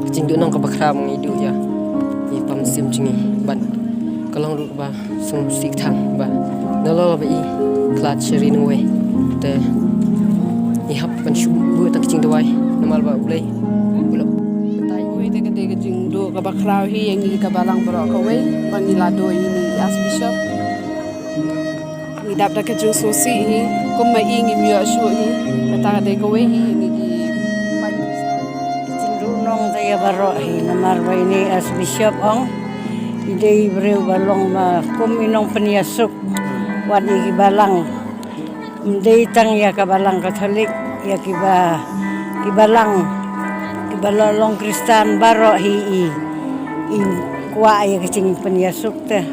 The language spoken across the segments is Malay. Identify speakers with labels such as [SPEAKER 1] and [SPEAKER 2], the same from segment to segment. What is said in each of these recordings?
[SPEAKER 1] Kecing duk nong kabakra mengidu ya. Ni pamsim cingi ban. Kalong duk ba sung sik thang ba. Nalo ba I klat sheri nwe. Te ni hap ban shu bu tak kecing dawai. Namal ba ulai. Ulap.
[SPEAKER 2] Tai we te kecing duk kabakra hi yang ni kabalang bro ko we banila do ini as bishop. Ni dap da kecing sosi hi kum ma ingi myo shu hi. Kata de ko we hi ni
[SPEAKER 3] nong saya baro hi namar ba ini as bishop ong ide breu balong ma kum inong peniasuk wan igi balang ide tang ya ka balang Katolik ya kibalang Kristen baro hi i kwa ya kecing peniasuk te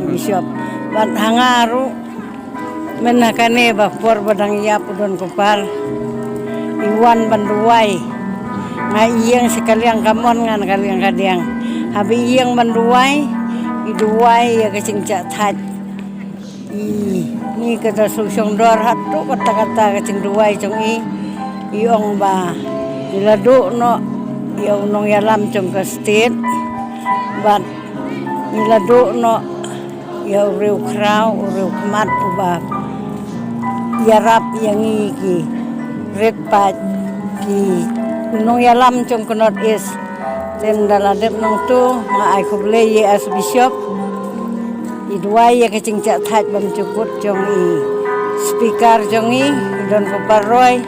[SPEAKER 3] bishop wan hangaru menakane ba por badang ya pudon kupar iwan banduai nga iyang sekaliang kamon ngan kaliang kadiang habi iyang manduai iduai ya kecing cak that ni kata susong dor hatu kata kecing duai cong iong ba iladu no ya unong yalam cong ke state bat iladu no ya ureu krau ureu kemat uba yarap yang iki red pat ki nong yalam trong North East ten daladep nong tu nga ai khoble ye as bishop idwai ye kecing cak that bam cukut jong i speaker jong i don ko paroi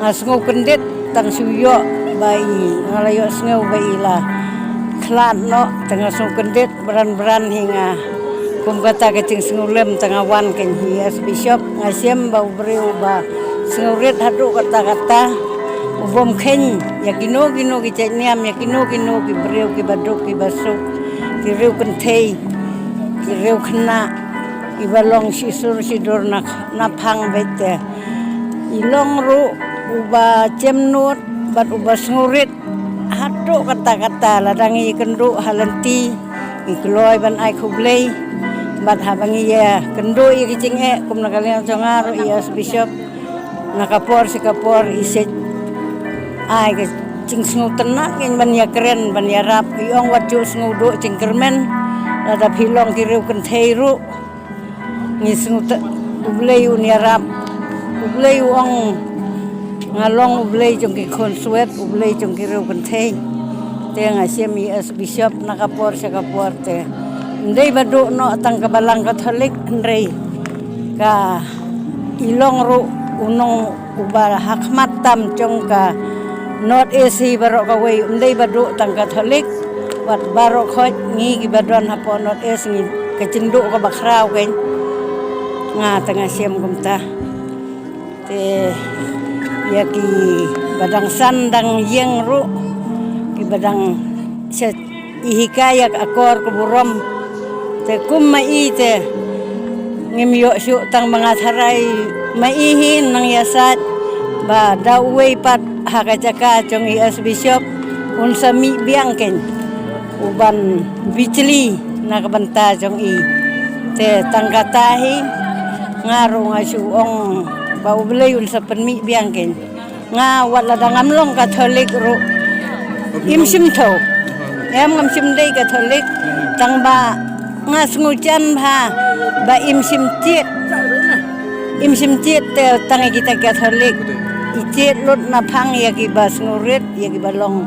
[SPEAKER 3] ngasngu kendit tang suyo bai ngalayo sngu bai la klan no tengah sung kendit beran hingga kum kata kecing snulem tengah wan ken hi as bishop ngasem bau breu ba snurit hadu kata ubom ken ya kino ki ceniam ya kino ki breu ki baduk ki basuk ki reu kentei ki reu kena ki balong sisur sidur na phang bete ilong ru uba cemnut bat uba ngurit hatu kata ladangi kendu halanti ikloy ban ai khublei bat habangi ya kendu i kicing kum nakalian congar ya bishop nakapor sikapor iset ai ke cing sngu tenak in ban ya keren ban ya rap iong waju sngu do cing kermen ada pilong kireu kentei ru ngi sngu te ublei un ya rap ublei ong ngalong ublei jong ki konsuet ublei jong kireu kentei te ngasem i as bishop nakapor sakapor te ndei badu no tang kabalang Katolik ndrei ka ilong ru unong ubara hakmat tam jong ka North East baro ka way undai badu tang Katolik wat baro khoj ngi ki badon hapo North East ngi kecinduk ka bakrau ken nga tengah siam kumta te ya ki badang sandang yeng ru ki badang se ihikaya akor kuburom te kum mai te ngimyo syu tang mangatharai maihin nang yasat ba dawei pat hakacaka cong as bishop unsa mi biangken uban bichli nakabanta cong te tangkatahi ngaru ngasu ong ba ublay unsa penmi biangken nga wala dangamlong Katolik ru imsim tho em ngamsim dei Katolik tang ba ngas ngucan ba imsim tiet te tang kita Katolik icet lut na phang ya ki bas ngurit ya ki balong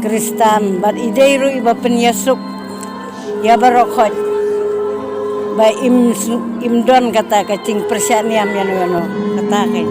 [SPEAKER 3] Kristen bat idei ru iba peniasuk ya barokot ba imdon kata kacing persyaniam yan kata kan